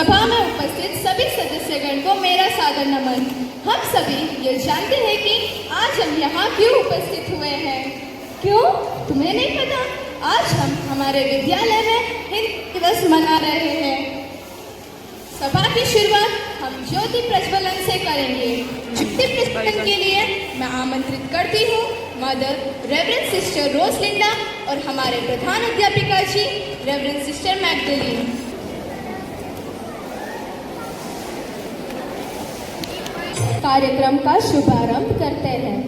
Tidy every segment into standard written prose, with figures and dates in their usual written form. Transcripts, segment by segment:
सभा में उपस्थित सभी सदस्यगण को मेरा सादर नमन। हम सभी ये जानते हैं कि आज हम यहाँ क्यों उपस्थित हुए हैं। क्यों, तुम्हें नहीं पता? आज हम हमारे विद्यालय में हिंदी दिवस मना रहे हैं। सभा की शुरुआत हम ज्योति प्रज्वलन से करेंगे। ज्योति प्रज्वलन के लिए मैं आमंत्रित करती हूँ मदर रेवरेंड सिस्टर रोसलिंडा और हमारे प्रधान अध्यापिका जी रेवरेंड सिस्टर मैगडलीन। कार्यक्रम का शुभारंभ करते हैं।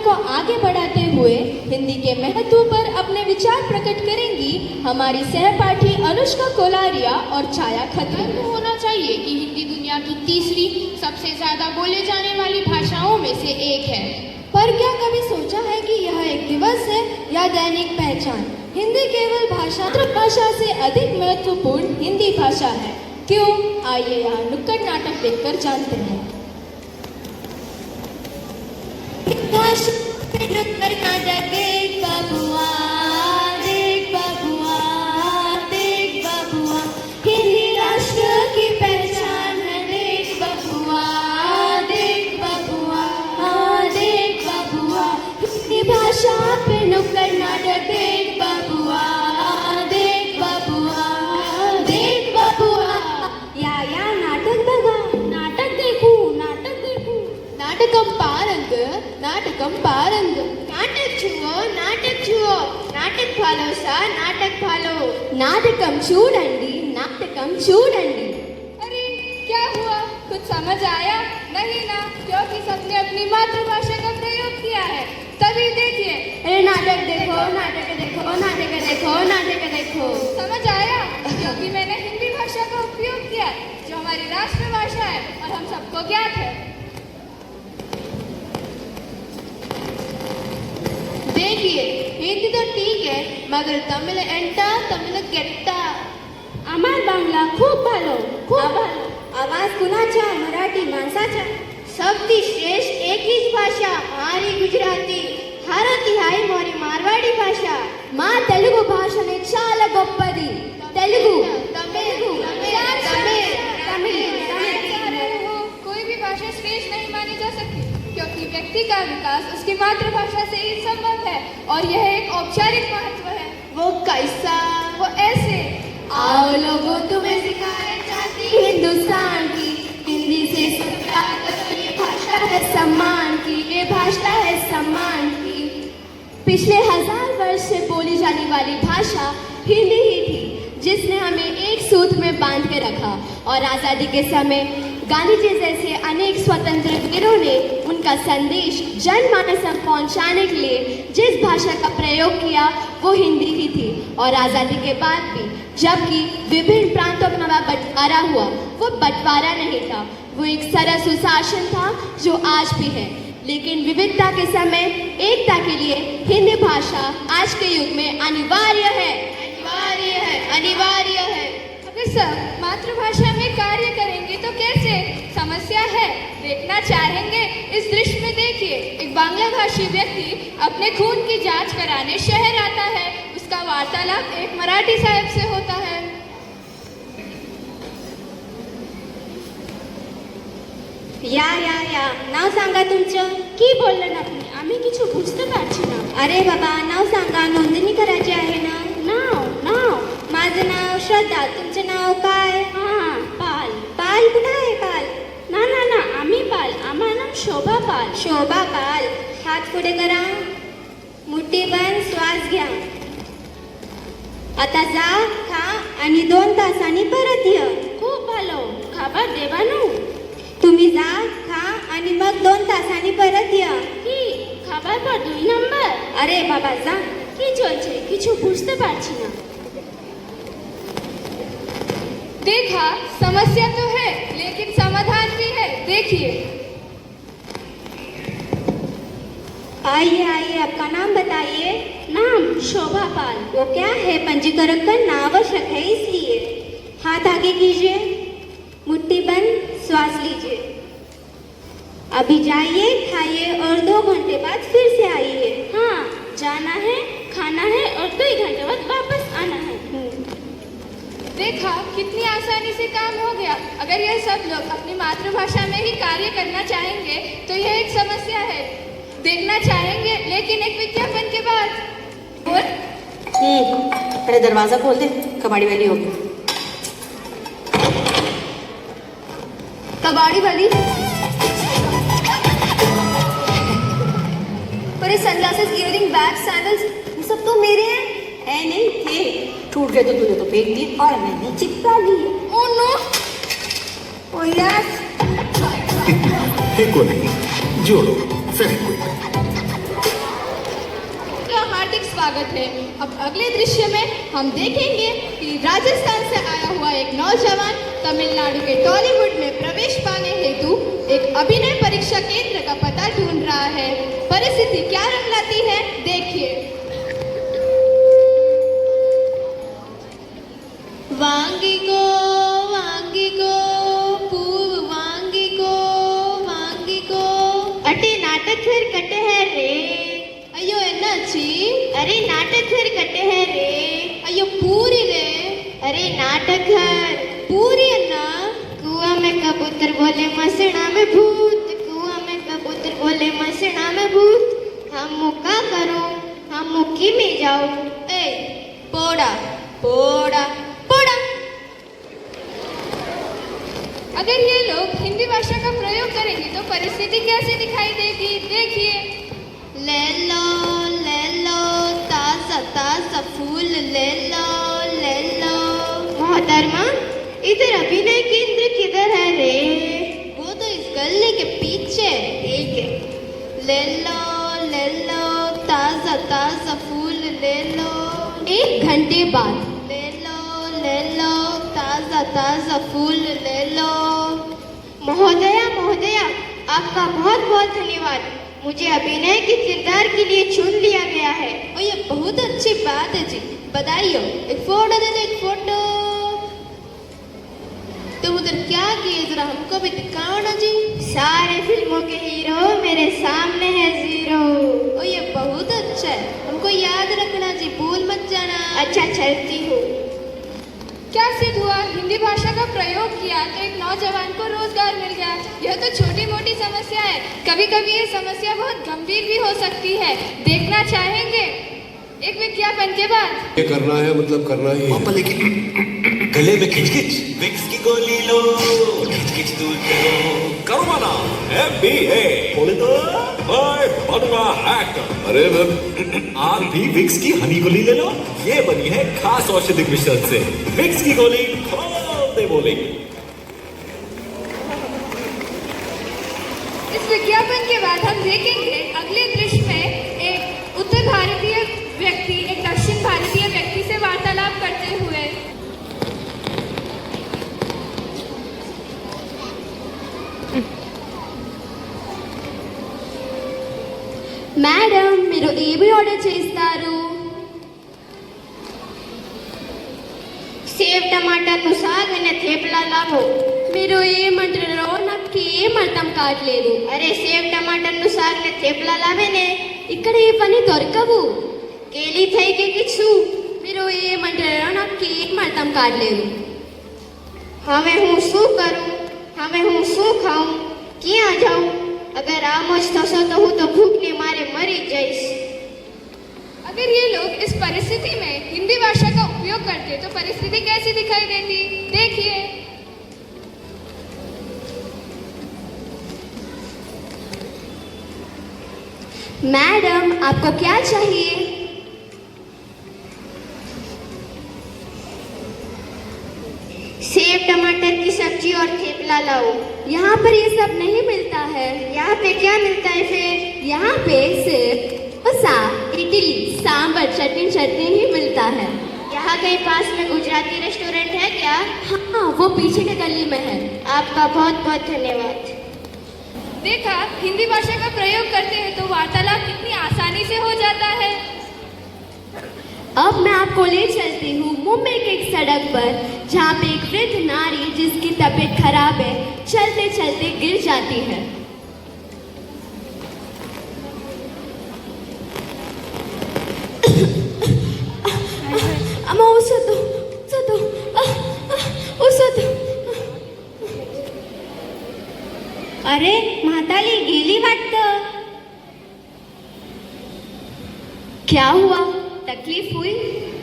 को आगे बढ़ाते हुए हिंदी के महत्व पर अपने विचार प्रकट करेंगी हमारी सहपाठी अनुष्का कोलारिया और छाया खत्री। होना चाहिए कि हिंदी दुनिया की तीसरी सबसे ज्यादा बोले जाने वाली भाषाओं में से एक है। पर क्या कभी सोचा है कि यह एक दिवस है या दैनिक पहचान? हिंदी केवल भाषा से अधिक महत्वपूर्ण हिंदी भाषा है। क्यों? आइए यहाँ नुक्कड़ नाटक देखकर जानते हैं। देख बबुआ, देख बबुआ, देख बबुआ, हिंदी राष्ट्र की पहचान है। देख बबुआ, देख बबुआ, देख बबुआ, हिंदी भाषा पे नुक्कड़ नाटक। देख बबुआ, देख बबुआ, देख बबुआ, या नाटक बघा, नाटक देखू, नाटक देखू, नाटकम पारंग, नाटकम पारंग, नाटक छुओ, नाटक भालो सा, नाटक भालो, नाटकम चूडंडी, नाटकम चूडंडी। अरे क्या हुआ, कुछ समझ आया नहीं ना? क्योंकि सबने अपनी मातृभाषा का प्रयोग किया है। तभी देखिए, अरे नाटक देखो, नाटक देखो, नाटक देखो, नाटक देखो। समझ आया? क्योंकि मैंने हिंदी भाषा का उपयोग किया जो हमारी राष्ट्रभाषा है और हम सबको ज्ञात है। देखिए, हिंदी तो ठीक है मगर तमिल एंटा, तमिल गेट्टा। आमार बांगला खूप भालो, खूप भालो। आवाज कुणाचा? मराठी माणसाचा। सबती श्रेष्ठ एक ही भाषा हमारी गुजराती, हर तिहाई मोरी मारवाड़ी भाषा। माँ तेलुगु भाषणे चाला गोप्पदी। तेलुगु, तेलुगु, तमिल, कोई भी भाषा श्रेष्ठ नहीं मानी जा सकती क्योंकि व्यक्ति का विकास उसकी मातृभाषा से ही संभव है और यह एक औपचारिक महत्व है। वो कैसा? वो ऐसे। आओ लोगों, तुम्हें सिखाए जाती हिंदुस्तान की हिंदी से ये भाषा है सम्मान की, ये भाषा है सम्मान की। पिछले 1000 वर्ष से बोली जाने वाली भाषा हिंदी ही थी जिसने हमें एक सूत्र में बांध के रखा और आज़ादी के समय गांधी जी जैसे अनेक स्वतंत्र वीरों ने उनका संदेश जनमानस तक पहुंचाने के लिए जिस भाषा का प्रयोग किया वो हिंदी ही थी। और आज़ादी के बाद भी जबकि विभिन्न प्रांतों का बंटवारा हुआ, वो बंटवारा नहीं था, वो एक सरल सुशासन था जो आज भी है। लेकिन विविधता के समय एकता के लिए हिंदी भाषा आज के युग में अनिवार्य है, अनिवार्य है, अनिवार्य है। अगर सब मातृभाषा में कार्य करेंगे तो कैसे? समस्या है, देखना चाहेंगे? इस दृश्य में देखिए, एक बांग्ला भाषी व्यक्ति अपने खून की जांच कराने शहर आता है। उसका वार्तालाप एक मराठी साहब से होता है। या नाव सांगा तुमचं? की बोललं ना तुम्ही? आम्ही किछु बुझते पारছি ना। अरे बाबा नाव सांगा, नोंदणी करायची आहे ना। नाव माझं नाव श्रद्धा, तुमचं नाव काय? हां, पाल. पाल कुठं आहे पाल? ना आम्ही पाल, आम्हाला नाव शोभा पाल. शोभा पाल. हात पुढे करा, मुठी बंद, श्वास घ्या. आता जा, खा आणि 2 तासांनी परत ये. खूप भालो, खाबा देवानो. तुम्ही जा, खा आणि मग 2 तासांनी परत या। কি খাবার পর 2 নাম্বার? अरे बाबा जा। কি চলছে? কিছু বুঝতে পারছি না। देखा, समस्या तो है लेकिन समाधान भी है। देखिए। आइए, आपका नाम बताइए। नाम शोभा पाल। वो क्या है? पंजीकरण करना आवश्यक है इसलिए। हाथ आगे कीजिए, मुट्ठी बंद, श्वास लीजिए। अभी जाइए, खाइए और 2 घंटे बाद फिर से आइए। हाँ, जाना है, खाना है और 2 ही घंटे बाद वापस आना है। देखा कितनी आसानी से काम हो गया। अगर यह सब लोग अपनी मातृभाषा में ही कार्य करना चाहेंगे तो यह एक समस्या है। देखना चाहेंगे लेकिन एक विज्ञापन के बाद। और अरे दरवाजा खोल दे, कबाड़ी वाली होगी। कबाड़ी वाली पर ये सनग्लासेस, इयररिंग, बैग, सैंडल्स, ये सब तो मेरे हैं। ऐ नहीं थे, टूट गए तो तूने तो फेंक दिए और मैंने चिपका लिए। Oh no, oh yes. फेंको नहीं, जोड़ो, फेंको। का हार्दिक स्वागत है। अब अगले दृश्य में हम देखेंगे कि राजस्थान से आया हुआ एक नौजवान तमिलनाडु के टॉलीवुड में प्रवेश पाने हेतु एक अभिनय परीक्षा केंद्र का पता ढूंढ रहा है। परिस्थिति क्या रंग लाती है, देखिए। वांगिको वांगिको पूव वांगिको वांगिको अटे नाटक फिर कटे है रे। अयो एन्नाची? अरे नाटक फिर कटे है रे। अयो पूरी ले। अरे नाटक घर पूरी अन्ना। कुआं में कबूतर बोले मसड़ा में भूत, कुआं में कबूतर बोले मसड़ा में भूत। हम मुक्का करो, हम मुक्की में जाओ। ए पोड़ा पोड़ा पोड़ा। अगर ये लोग हिंदी भाषा का प्रयोग करेंगे तो परिस्थिति कैसे दिखाई देगी, देखिए। ले लो ताजा ताजा फूल ले लो। मोहतरमा, इधर अभिनय केंद्र किधर है रे? वो तो इस गली के पीछे। ठीक है। ले लो ताजा ताजा फूल ले लो। 1 घंटे बाद। ले लो ताजा ताजा फूल ले लो। महोदया, आपका बहुत बहुत धन्यवाद। मुझे अभिनय के किरदार के लिए चुन लिया गया है। और ये बहुत अच्छी बात है जी, बधाई हो। एक फोटो दे दो, एक फोटो। तुम उधर क्या किए, जरा हमको भी दिखाओ ना जी। सारे फिल्मों के हीरो मेरे सामने है जीरो। और ये बहुत अच्छा है, हमको याद रखना जी, भूल मत जाना। अच्छा, चलती हूँ। क्या सिद्ध हुआ? हिंदी भाषा का प्रयोग किया तो एक नौजवान को रोजगार मिल गया। यह तो छोटी मोटी समस्या है, कभी कभी ये समस्या बहुत गंभीर भी हो सकती है। देखना चाहेंगे एक विज्ञापन के बाद। ये करना है मतलब करना ही है। पापा लेकिन गले में खिचखिच, विक्स की गोली लो, खिचखिच दूर करो माना MBA बोले तो मैं बनूंगा एक्टर। अरे मैं आप भी विक्स की हनी गोली ले लो, ये बनी है खास औषधि मिश्रण से। विक्स की गोली खोलते बोले। इस विज्ञापन के बाद हम देखेंगे अगले दृश्य में एक उत्तर भारतीय व्यक्ति एक दक्षिण भारतीय व्यक्ति से वार्तालाप करते हुए। మేడం, మీరు ఏమి ఆర్డర్ చేస్తారు? సేవ్ టమాటాను సాగ్ అనే थेपला లాభో. మీరు ఏమంటారో నాకేం అర్థం కావట్లేదు. అరే సేవ్ టమాటాను సాగ్ ને थेपला લાવે ને ఇక్కడ ఏ పని దొరకవు. કેલી થઈ ગઈ કે શું? మీరు ఏమంటారో నాకేం అర్థం కావట్లేదు. હવે હું શું કરું? હવે હું શું ખાઉં? ક્યાં જાઉં? अगर आम જ થશો तो હું તો ભૂખને મારે મરી જઈશ. अगर ये लोग इस परिस्थिति में हिंदी भाषा का उपयोग करते तो परिस्थिति कैसी दिखाई देती, देखिए। मैडम, आपको क्या चाहिए? सेब टमाटर की सब्जी और थेपला लाओ। यहाँ पर ये सब नहीं मिलता है। यहाँ पे क्या मिलता है फिर? यहाँ पे सिर्फ इडली सांबर चटनी ही मिलता है। यहाँ कहीं पास में गुजराती रेस्टोरेंट है क्या? हाँ, वो पीछे के गली में है। आपका बहुत बहुत धन्यवाद। देखा, हिंदी भाषा का प्रयोग करते हैं तो वार्तालाप कितनी आसानी से हो जाता है। अब मैं आपको ले चलती हूँ मुंबई की एक सड़क पर, जहाँ पे एक वृद्ध नारी जिसकी तबीयत खराब है चलते चलते गिर जाती है। अम्मा उसतो अरे म्हाताली गेली वाटतं. क्या हुआ? तकलीफ हुई?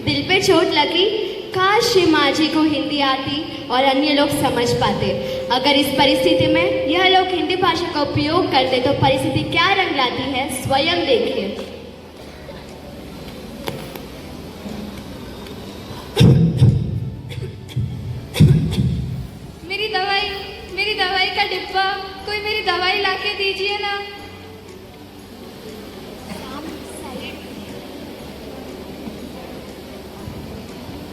दिल पे चोट लगी? काश ये माँ जी को हिंदी आती और अन्य लोग समझ पाते। अगर इस परिस्थिति में यह लोग हिंदी भाषा का उपयोग करते तो परिस्थिति क्या रंग लाती है, स्वयं देखिए। मेरी दवाई का डिब्बा, कोई मेरी दवाई लाके दीजिए ना।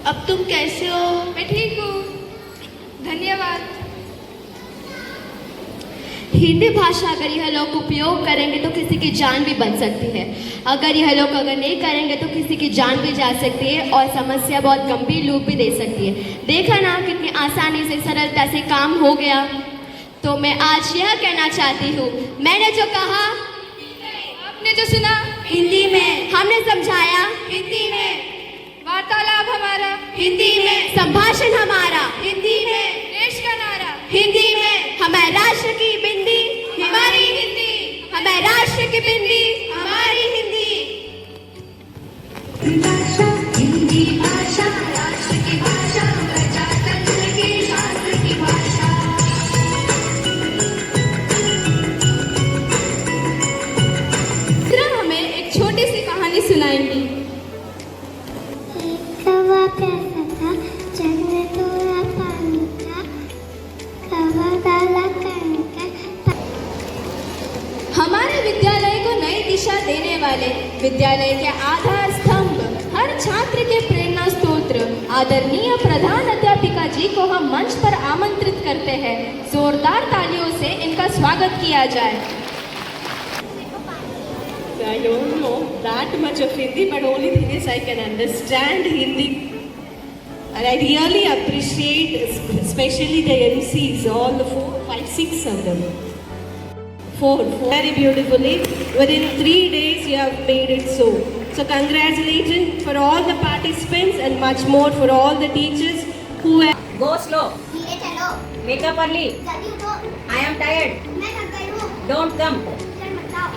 अब तुम कैसे हो? मैं ठीक हूँ, धन्यवाद। हिंदी भाषा अगर यह लोग उपयोग करेंगे तो किसी की जान भी बच सकती है। अगर यह लोग नहीं करेंगे तो किसी की जान भी जा सकती है और समस्या बहुत गंभीर रूप भी दे सकती है। देखा ना कितनी आसानी से, सरलता से काम हो गया। तो मैं आज यह कहना चाहती हूँ, मैंने जो कहा, आपने जो सुना, हिंदी में हमने समझाया, हिंदी में वार्तालाप हमारा, हिंदी में संभाषण हमारा, हिंदी में देश का नारा, हिंदी में हमारे राष्ट्र की बिंदी, हमारी हिंदी, हमारे राष्ट्र की बिंदी, हमारी हिंदी। भाषा हिंदी भाषा राष्ट्र की भाषा प्रजातंत्र के शास्त्र की भाषा। मित्रा हमें एक छोटी सी कहानी सुनाएंगी। कौवा प्यासा था, जग में थोड़ा पानी था, कौवा डाला कंकर। हमारे विद्यालय को नई दिशा देने वाले विद्यालय के आधार स्तंभ, हर छात्र के प्रेरणा स्त्रोत्र आदरणीय प्रधान अध्यापिका जी को हम मंच पर आमंत्रित करते हैं। जोरदार तालियों से इनका स्वागत किया जाए। I don't know that much of Hindi, but only thing is I can understand Hindi. And I really appreciate especially the MCs, all the 4, 5, 6 of them. Four, very beautifully. Within 3 days you have made it so. So congratulations for all the participants and much more for all the teachers who have... Go slow. धीरे चलो, Wake up early. जल्दी उठो, I am tired. मैं थक गई हूँ। Don't come. चल मत जाओ,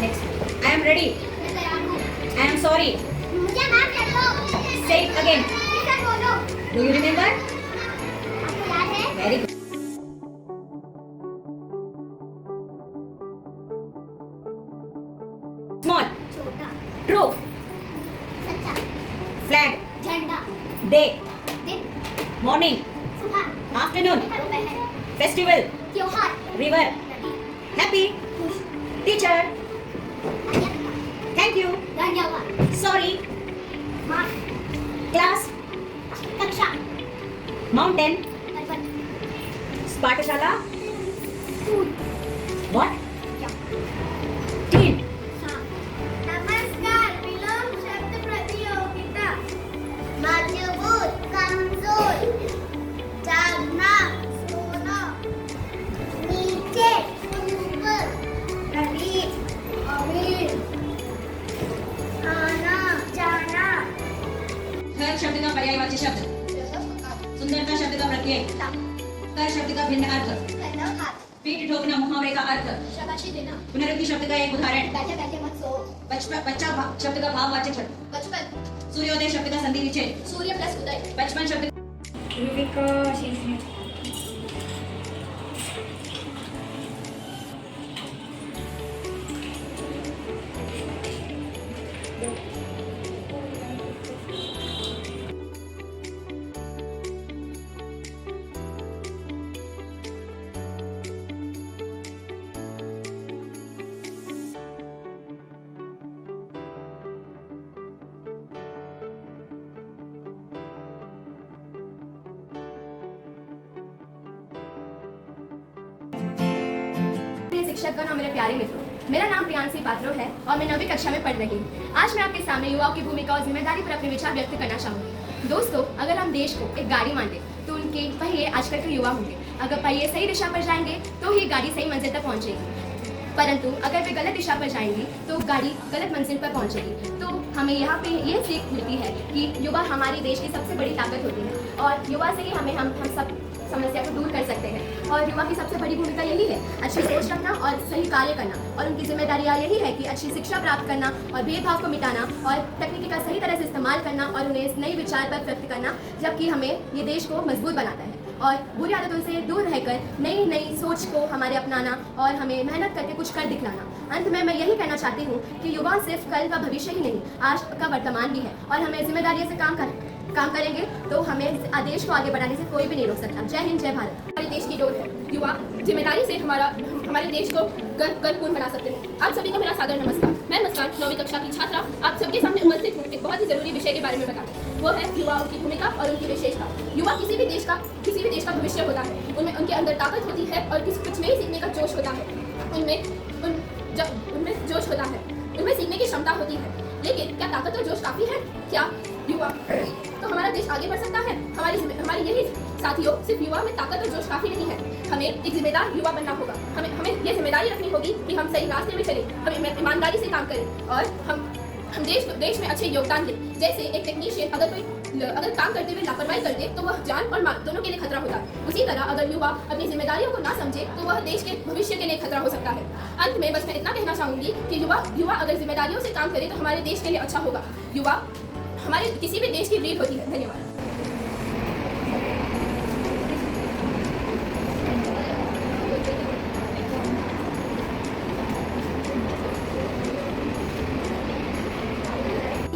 Next. I am ready. मैं तैयार हूँ। I am sorry. मुझे माफ कर दो। Say it again. फिर से बोलो। Do you remember? आपको याद है? Very good. Small. छोटा, True. सच्चा, Flag. झंडा, Day. दिन, Morning. सुबह, Afternoon. दोपहर, Festival. त्योहार, River. नदी, Happy. खुश, Teacher. अन्यथा, Thank you. धन्यवाद, Sorry. माफ, Class. कक्षा, Mountain. पर्वत, पाठशाला. School, What? क्या, Team. सांप। नमस्कार, विलोम शब्द प्रतियोगिता। मजबूत, कमजोर, जागना, सोना, नीचे, ऊपर, रहीब, अमीर, आना, जाना, घर शब्द का पर्यायवाची शब्द. सुंदरता शब्द का प्रत्यय. कर शब्द का भिन्न अर्थ. पीठ ठोकना मुहावरे का अर्थ. शाबाशी देना, पुनरुक्ति शब्द का एक उदाहरण. बैठे बैठे मत सो, बच्चा शब्द का भाववाचक शब्द. बचपन, सूर्योदय शब्द का संधि विच्छेद. सूर्य प्लस उदय, बचपन शब्द. शिक्षकगण और मेरे प्यारे मित्रों, मेरा नाम प्रियांशी पात्रो है और मैं 9वीं कक्षा में पढ़ रही हूँ। आज मैं आपके सामने युवाओं की भूमिका और जिम्मेदारी पर अपने विचार व्यक्त करना चाहूँगी। दोस्तों, अगर हम देश को एक गाड़ी मान लें तो उनके पहिए आजकल के युवा होंगे। अगर पहिए सही दिशा पर जाएंगे तो ही गाड़ी सही मंजिल तक पहुँचेगी, परंतु अगर वे गलत दिशा पर जाएंगी तो गाड़ी गलत मंजिल पर पहुंचेगी। तो हमें यहाँ पे ये सीख मिलती है कि युवा हमारे देश की सबसे बड़ी ताकत होती है और युवा से ही हम सब समस्या को दूर कर सकते हैं। और युवा की सबसे बड़ी भूमिका यही है अच्छी सोच रखना और सही कार्य करना, और उनकी जिम्मेदारियाँ यही है कि अच्छी शिक्षा प्राप्त करना और भेदभाव को मिटाना और तकनीकी का सही तरह से इस्तेमाल करना और उन्हें इस नई विचार पर व्यक्त करना, जबकि हमें ये देश को मजबूत बनाता है। और बुरी आदतों से दूर रहकर नई नई सोच को हमारे अपनाना और हमें मेहनत करके कुछ कर दिखलाना। अंत में मैं यही कहना चाहती हूँ कि युवा सिर्फ कल का भविष्य ही नहीं, आज का वर्तमान भी है और हमें जिम्मेदारियों से काम करेंगे तो हमें देश को आगे बढ़ाने से कोई भी नहीं रोक सकता। जय हिंद, जय भारत। हमारे देश की डोर है। युवा जिम्मेदारी से हमारे देश को गर्वपूर्ण बना सकते हैं। आप सभी को मेरा सादर नमस्कार। मैं मुस्कान 9वीं कक्षा की छात्रा आप सबके सामने उपस्थित हूँ एक बहुत ही जरूरी विषय के बारे में बताऊँ। वो है युवाओं की भूमिका और उनकी विशेषता। युवा किसी भी देश का भविष्य होता है। उनके अंदर ताकत होती है और कुछ नई सीखने का जोश होता है। उनमें जोश होता है, उनमें सीखने की क्षमता होती है। लेकिन क्या ताकत और जोश काफी है? क्या युवा तो हमारा देश आगे बढ़ सकता है? हमारी यही साथियों, सिर्फ युवा में ताकत और जोश काफी नहीं है। हमें एक जिम्मेदार युवा बनना होगा। हमें ये जिम्मेदारी रखनी होगी कि हम सही रास्ते में चलें, हमें ईमानदारी से काम करें और हम देश में अच्छे योगदान दें। जैसे एक टेक्नीशियन अगर काम करते हुए लापरवाही कर दे तो वह जान और माल दोनों के लिए खतरा होता है। उसी तरह अगर युवा अपनी जिम्मेदारियों को ना समझे तो वह देश के भविष्य के लिए खतरा हो सकता है। अंत में बस मैं इतना कहना चाहूंगी कि युवा अगर जिम्मेदारियों से काम करे तो हमारे देश के लिए अच्छा होगा। युवा हमारे किसी भी देश की रीढ़ होती है। धन्यवाद।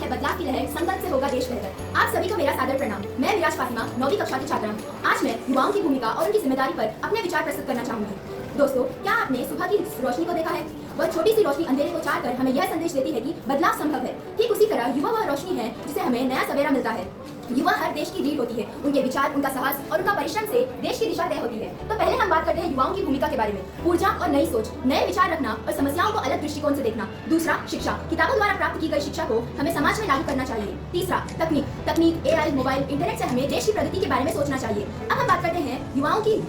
बदलाव की लहर, संकल्प से होगा देश बेहतर। आप सभी को मेरा सादर प्रणाम। मैं विराज फातिमा 9वीं कक्षा की छात्रा हूँ। आज मैं युवाओं की भूमिका और उनकी जिम्मेदारी पर अपने विचार प्रस्तुत करना चाहूंगी। दोस्तों, क्या आपने सुबह की रोशनी को देखा है? वह छोटी सी रोशनी अंधेरे को चार कर हमें यह संदेश देती है कि बदलाव संभव है। ठीक उसी तरह युवा वह रोशनी है जिसे हमें नया सवेरा मिलता है। युवा हर देश की रीढ़ होती है। उनके विचार, उनका साहस और उनका परिश्रम से देश की दिशा तय होती है। तो पहले हम बात करते हैं युवाओं की भूमिका के बारे में। ऊर्जा और नई सोच, नए विचार रखना और समस्याओं को अलग दृष्टिकोण से देखना। दूसरा, शिक्षा। किताबों द्वारा प्राप्त की गई शिक्षा को हमें समाज में लागू करना चाहिए। तीसरा, तकनीक, AI, मोबाइल, इंटरनेट से हमें देश की प्रगति के बारे में सोचना चाहिए। अब हम बात करते हैं युवाओं की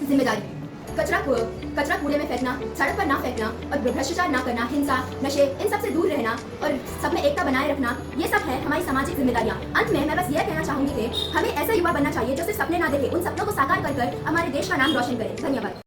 जिम्मेदारी। कचरा कूड़े में फेंकना, सड़क पर ना फेंकना और भ्रष्टाचार ना करना, हिंसा, नशे, इन सब से दूर रहना और सब में एकता बनाए रखना, ये सब है हमारी सामाजिक जिम्मेदारियां। अंत में मैं बस यह कहना चाहूंगी कि हमें ऐसा युवा बनना चाहिए जो सिर्फ सपने ना देखे, उन सपनों को साकार कर हमारे देश का नाम रोशन करे। धन्यवाद।